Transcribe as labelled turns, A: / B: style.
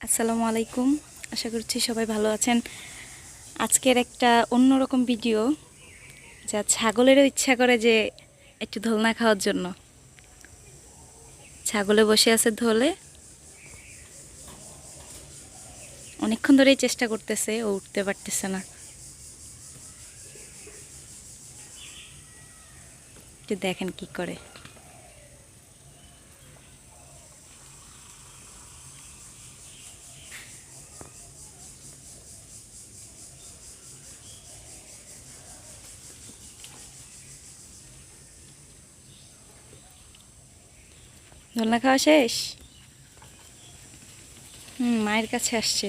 A: আসসালামু আলাইকুম। আশা করছি সবাই ভালো আছেন। আজকের একটা অন্যরকম ভিডিও, যা ছাগলেরও ইচ্ছা করে যে একটু দোলনা খাওয়ার জন্য। ছাগলে বসে আছে ধোলে, অনেকক্ষণ ধরেই চেষ্টা করতেছে, ও উঠতে পারতেছে না। একটু দেখেন কি করে। দোলনা খাওয়া শেষ। মায়ের কাছে আসছে।